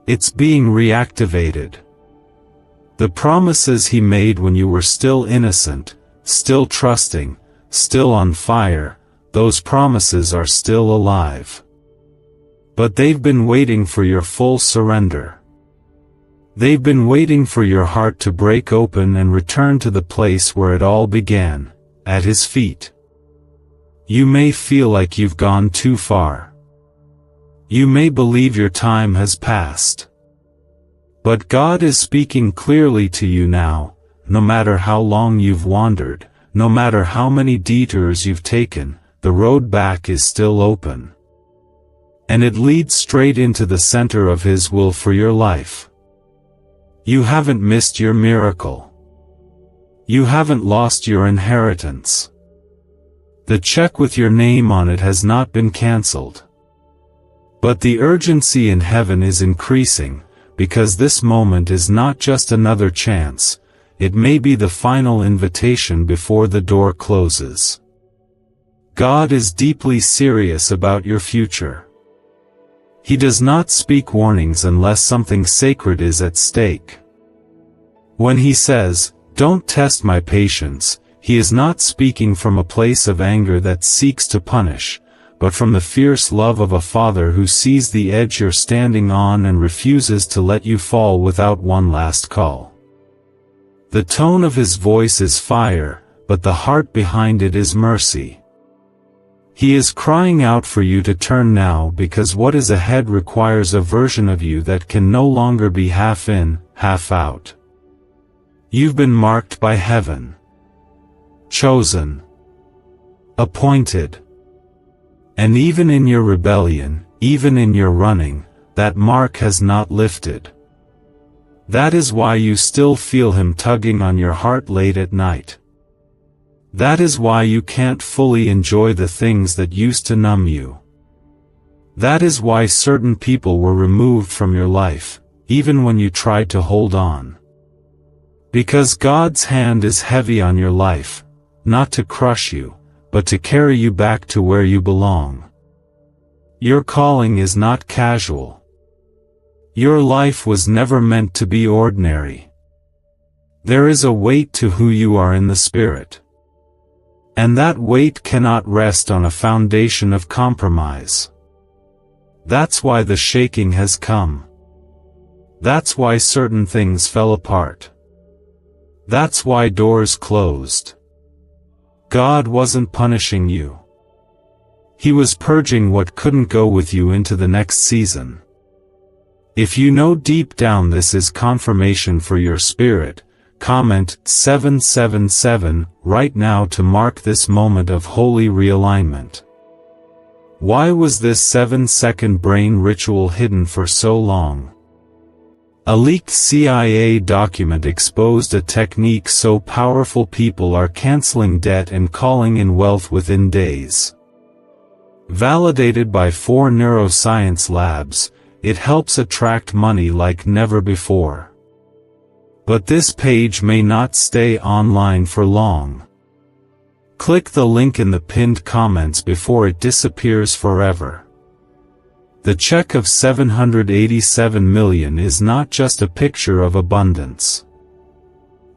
It's being reactivated. The promises He made when you were still innocent, still trusting, still on fire, those promises are still alive. But they've been waiting for your full surrender. They've been waiting for your heart to break open and return to the place where it all began, at His feet. You may feel like you've gone too far. You may believe your time has passed. But God is speaking clearly to you now, no matter how long you've wandered, no matter how many detours you've taken, the road back is still open. And it leads straight into the center of His will for your life. You haven't missed your miracle. You haven't lost your inheritance. The check with your name on it has not been canceled. But the urgency in heaven is increasing, because this moment is not just another chance, it may be the final invitation before the door closes. God is deeply serious about your future. He does not speak warnings unless something sacred is at stake. When He says, "Don't test my patience," He is not speaking from a place of anger that seeks to punish, but from the fierce love of a father who sees the edge you're standing on and refuses to let you fall without one last call. The tone of His voice is fire, but the heart behind it is mercy. He is crying out for you to turn now, because what is ahead requires a version of you that can no longer be half in, half out. You've been marked by heaven. Chosen. Appointed. And even in your rebellion, even in your running, that mark has not lifted. That is why you still feel Him tugging on your heart late at night. That is why you can't fully enjoy the things that used to numb you. That is why certain people were removed from your life, even when you tried to hold on. Because God's hand is heavy on your life, not to crush you, but to carry you back to where you belong. Your calling is not casual. Your life was never meant to be ordinary. There is a weight to who you are in the Spirit. And that weight cannot rest on a foundation of compromise. That's why the shaking has come. That's why certain things fell apart. That's why doors closed. God wasn't punishing you. He was purging what couldn't go with you into the next season. If you know deep down this is confirmation for your spirit, comment 777 right now to mark this moment of holy realignment. Why was this 7-second brain ritual hidden for so long? A leaked CIA document exposed a technique so powerful people are canceling debt and calling in wealth within days. Validated by 4 neuroscience labs, it helps attract money like never before. But this page may not stay online for long. Click the link in the pinned comments before it disappears forever. The check of $787 million is not just a picture of abundance.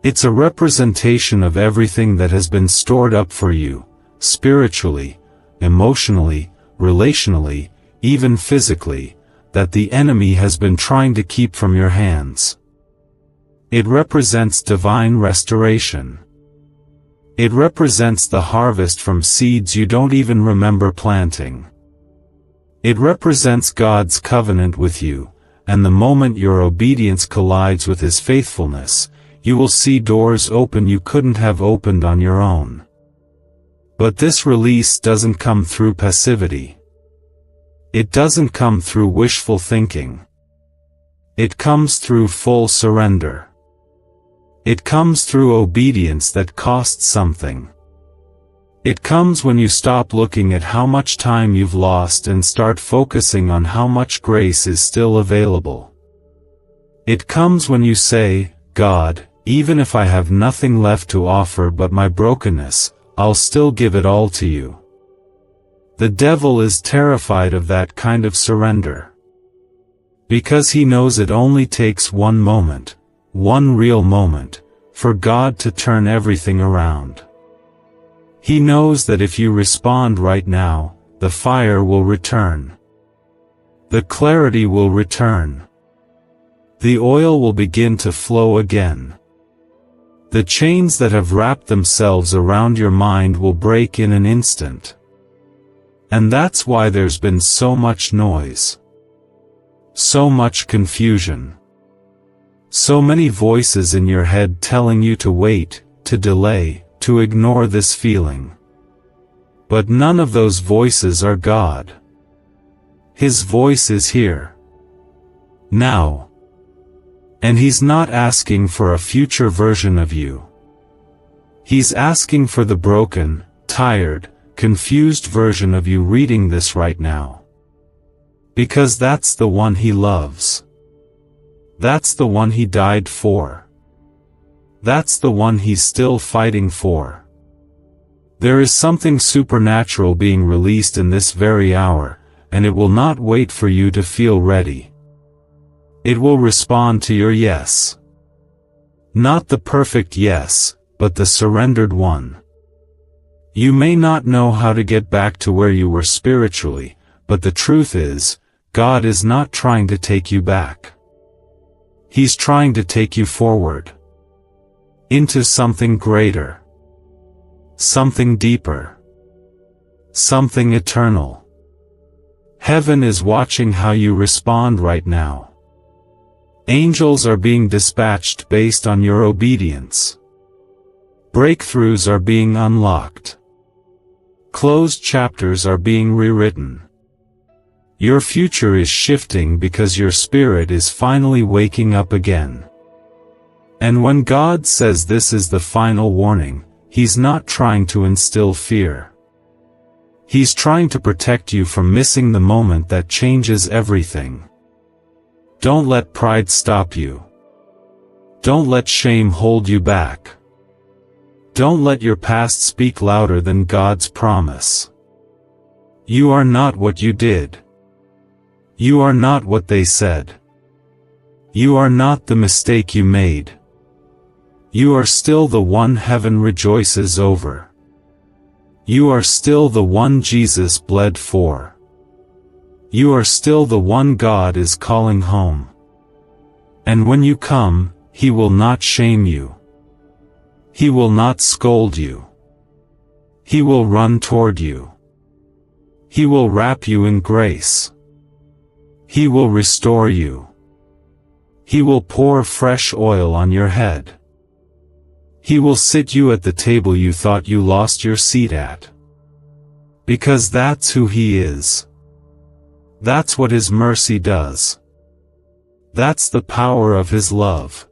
It's a representation of everything that has been stored up for you, spiritually, emotionally, relationally, even physically, that the enemy has been trying to keep from your hands. It represents divine restoration. It represents the harvest from seeds you don't even remember planting. It represents God's covenant with you, and the moment your obedience collides with His faithfulness, you will see doors open you couldn't have opened on your own. But this release doesn't come through passivity. It doesn't come through wishful thinking. It comes through full surrender. It comes through obedience that costs something. It comes when you stop looking at how much time you've lost and start focusing on how much grace is still available. It comes when you say, God, even if I have nothing left to offer but my brokenness, I'll still give it all to you. The devil is terrified of that kind of surrender. Because he knows it only takes one moment, one real moment, for God to turn everything around. He knows that if you respond right now, the fire will return. The clarity will return. The oil will begin to flow again. The chains that have wrapped themselves around your mind will break in an instant. And that's why there's been so much noise. So much confusion. So many voices in your head telling you to wait, to delay, to ignore this feeling. But none of those voices are God. His voice is here. Now. And He's not asking for a future version of you. He's asking for the broken, tired, confused version of you reading this right now. Because that's the one He loves. That's the one He died for. That's the one He's still fighting for. There is something supernatural being released in this very hour, and it will not wait for you to feel ready. It will respond to your yes. Not the perfect yes, but the surrendered one. You may not know how to get back to where you were spiritually, but the truth is, God is not trying to take you back. He's trying to take you forward. Into something greater. Something deeper. Something eternal. Heaven is watching how you respond right now. Angels are being dispatched based on your obedience. Breakthroughs are being unlocked. Closed chapters are being rewritten. Your future is shifting because your spirit is finally waking up again. And when God says this is the final warning, He's not trying to instill fear. He's trying to protect you from missing the moment that changes everything. Don't let pride stop you. Don't let shame hold you back. Don't let your past speak louder than God's promise. You are not what you did. You are not what they said. You are not the mistake you made. You are still the one heaven rejoices over. You are still the one Jesus bled for. You are still the one God is calling home. And when you come, He will not shame you. He will not scold you. He will run toward you. He will wrap you in grace. He will restore you. He will pour fresh oil on your head. He will sit you at the table you thought you lost your seat at. Because that's who He is. That's what His mercy does. That's the power of His love.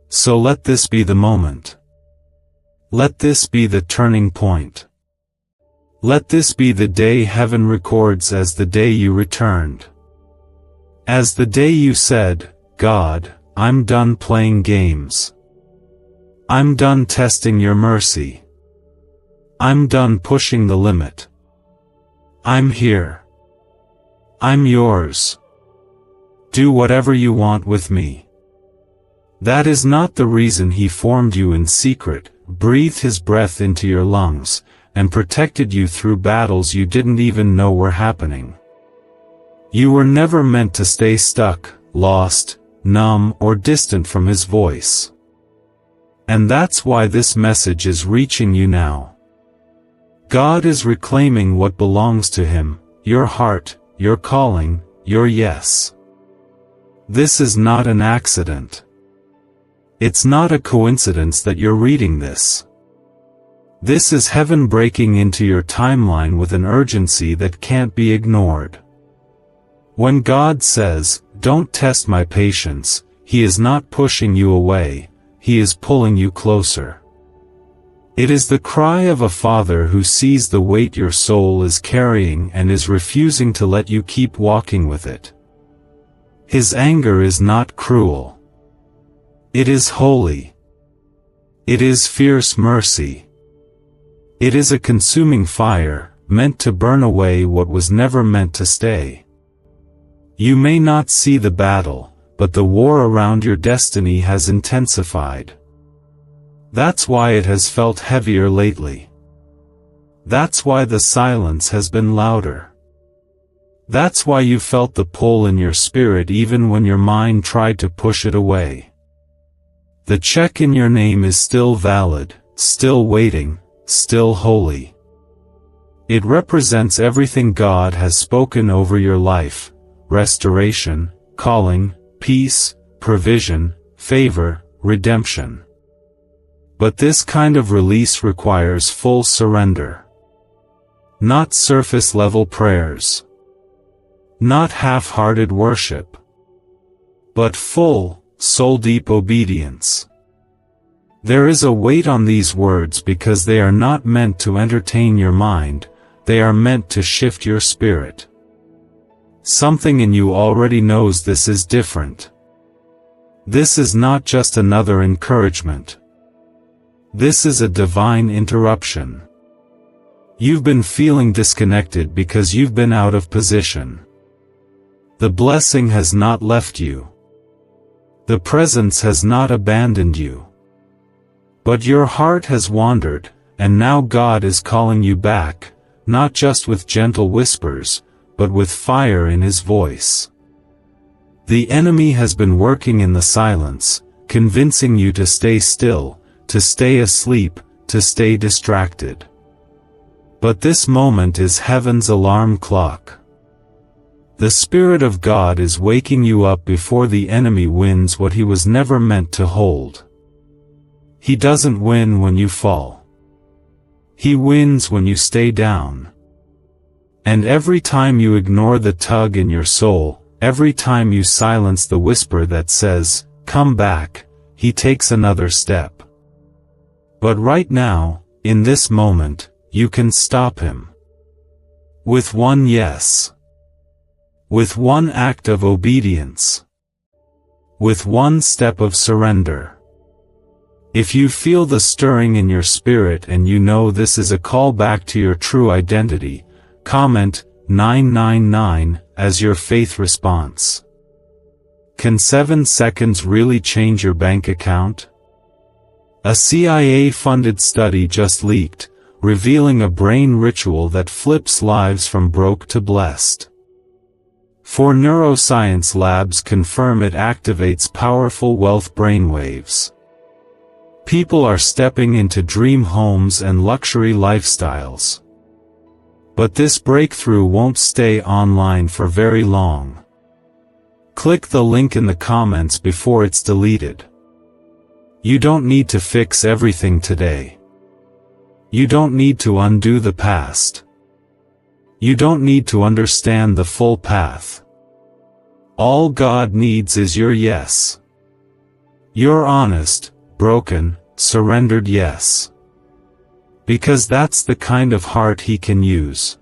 So let this be the moment. Let this be the turning point. Let this be the day heaven records as the day you returned. As the day you said, God, I'm done playing games. I'm done testing your mercy. I'm done pushing the limit. I'm here. I'm yours. Do whatever you want with me. That is not the reason He formed you in secret, breathed His breath into your lungs, and protected you through battles you didn't even know were happening. You were never meant to stay stuck, lost, numb, or distant from His voice. And that's why this message is reaching you now. God is reclaiming what belongs to Him, your heart, your calling, your yes. This is not an accident. It's not a coincidence that you're reading this. This is heaven breaking into your timeline with an urgency that can't be ignored. When God says, "Don't test my patience," He is not pushing you away, He is pulling you closer. It is the cry of a father who sees the weight your soul is carrying and is refusing to let you keep walking with it. His anger is not cruel. It is holy. It is fierce mercy. It is a consuming fire, meant to burn away what was never meant to stay. You may not see the battle, but the war around your destiny has intensified. That's why it has felt heavier lately. That's why the silence has been louder. That's why you felt the pull in your spirit even when your mind tried to push it away. The check in your name is still valid, still waiting, still holy. It represents everything God has spoken over your life: restoration, calling, peace, provision, favor, redemption. But this kind of release requires full surrender. Not surface-level prayers. Not half-hearted worship. But full, soul-deep obedience. There is a weight on these words because they are not meant to entertain your mind, they are meant to shift your spirit. Something in you already knows this is different. This is not just another encouragement. This is a divine interruption. You've been feeling disconnected because you've been out of position. The blessing has not left you. The presence has not abandoned you. But your heart has wandered, and now God is calling you back, not just with gentle whispers, but with fire in His voice. The enemy has been working in the silence, convincing you to stay still, to stay asleep, to stay distracted. But this moment is heaven's alarm clock. The Spirit of God is waking you up before the enemy wins what he was never meant to hold. He doesn't win when you fall. He wins when you stay down. And every time you ignore the tug in your soul, every time you silence the whisper that says, "Come back," He takes another step. But right now, in this moment, you can stop Him. With one yes. With one act of obedience. With one step of surrender. If you feel the stirring in your spirit and you know this is a call back to your true identity, comment 999 as your faith response. Can 7 seconds really change your bank account? A CIA-funded study just leaked, revealing a brain ritual that flips lives from broke to blessed. 4 neuroscience labs confirm it activates powerful wealth brainwaves. People are stepping into dream homes and luxury lifestyles. But this breakthrough won't stay online for very long. Click the link in the comments before it's deleted. You don't need to fix everything today. You don't need to undo the past. You don't need to understand the full path. All God needs is your yes. Your honest, broken, surrendered yes. Because that's the kind of heart He can use.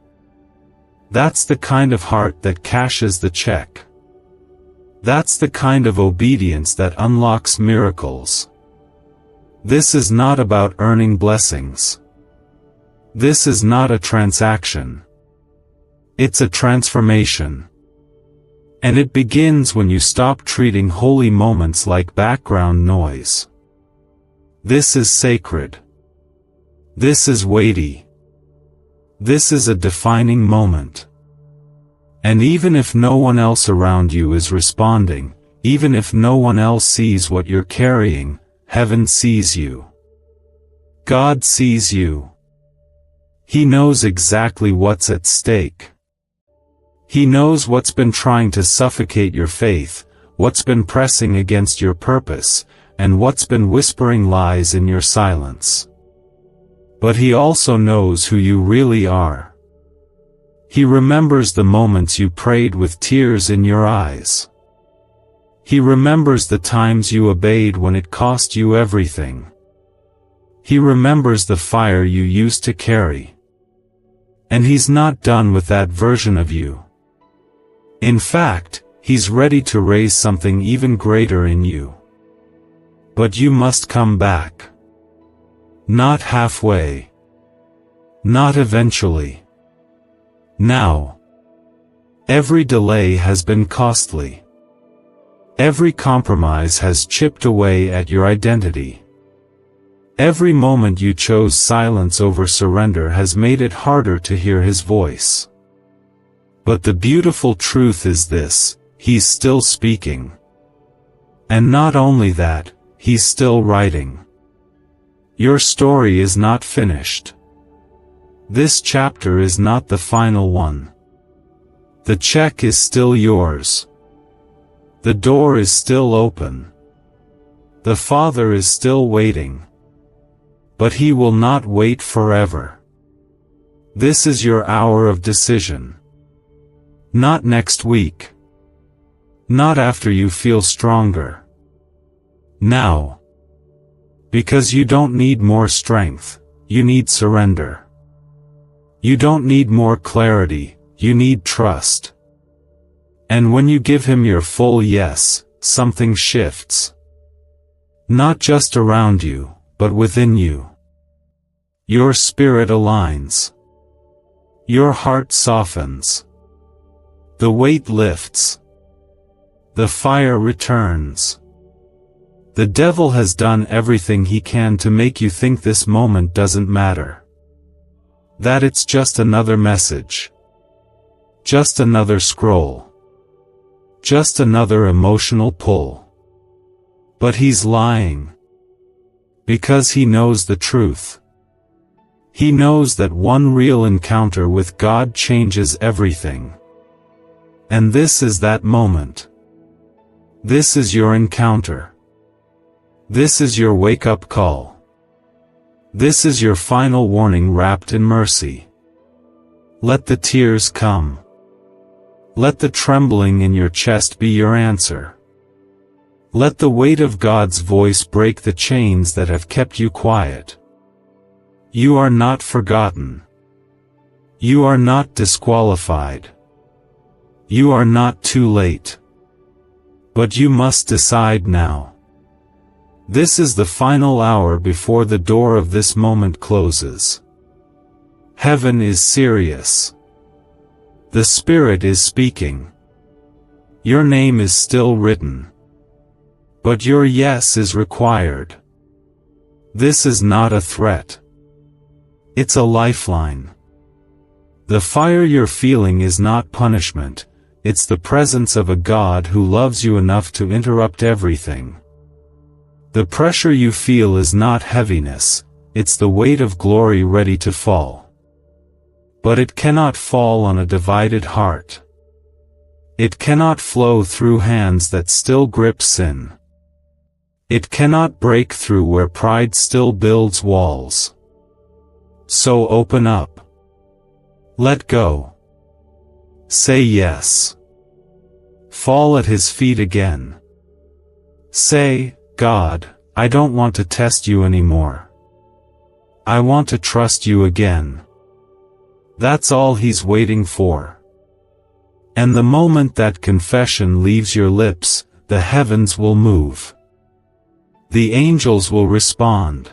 That's the kind of heart that cashes the check. That's the kind of obedience that unlocks miracles. This is not about earning blessings. This is not a transaction. It's a transformation. And it begins when you stop treating holy moments like background noise. This is sacred. This is weighty. This is a defining moment. And even if no one else around you is responding, even if no one else sees what you're carrying, heaven sees you. God sees you. He knows exactly what's at stake. He knows what's been trying to suffocate your faith, what's been pressing against your purpose, and what's been whispering lies in your silence. But He also knows who you really are. He remembers the moments you prayed with tears in your eyes. He remembers the times you obeyed when it cost you everything. He remembers the fire you used to carry. And He's not done with that version of you. In fact, He's ready to raise something even greater in you. But you must come back. Not halfway. Not eventually. Now. Every delay has been costly. Every compromise has chipped away at your identity. Every moment you chose silence over surrender has made it harder to hear His voice. But the beautiful truth is this: He's still speaking. And not only that, He's still writing. Your story is not finished. This chapter is not the final one. The check is still yours. The door is still open. The Father is still waiting. But He will not wait forever. This is your hour of decision. Not next week. Not after you feel stronger. Now. Because you don't need more strength, you need surrender. You don't need more clarity, you need trust. And when you give Him your full yes, something shifts. Not just around you, but within you. Your spirit aligns. Your heart softens. The weight lifts. The fire returns. The devil has done everything he can to make you think this moment doesn't matter. That it's just another message. Just another scroll. Just another emotional pull. But he's lying. Because he knows the truth. He knows that one real encounter with God changes everything. And this is that moment. This is your encounter. This is your wake-up call. This is your final warning wrapped in mercy. Let the tears come. Let the trembling in your chest be your answer. Let the weight of God's voice break the chains that have kept you quiet. You are not forgotten. You are not disqualified. You are not too late. But you must decide now. This is the final hour before the door of this moment closes. Heaven is serious. The Spirit is speaking. Your name is still written. But your yes is required. This is not a threat. It's a lifeline. The fire you're feeling is not punishment, it's the presence of a God who loves you enough to interrupt everything. The pressure you feel is not heaviness, it's the weight of glory ready to fall. But it cannot fall on a divided heart. It cannot flow through hands that still grip sin. It cannot break through where pride still builds walls. So open up. Let go. Say yes. Fall at His feet again. Say, God, I don't want to test you anymore. I want to trust you again. That's all He's waiting for. And the moment that confession leaves your lips, the heavens will move. The angels will respond.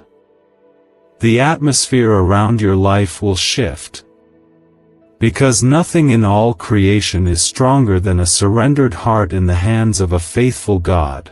The atmosphere around your life will shift. Because nothing in all creation is stronger than a surrendered heart in the hands of a faithful God.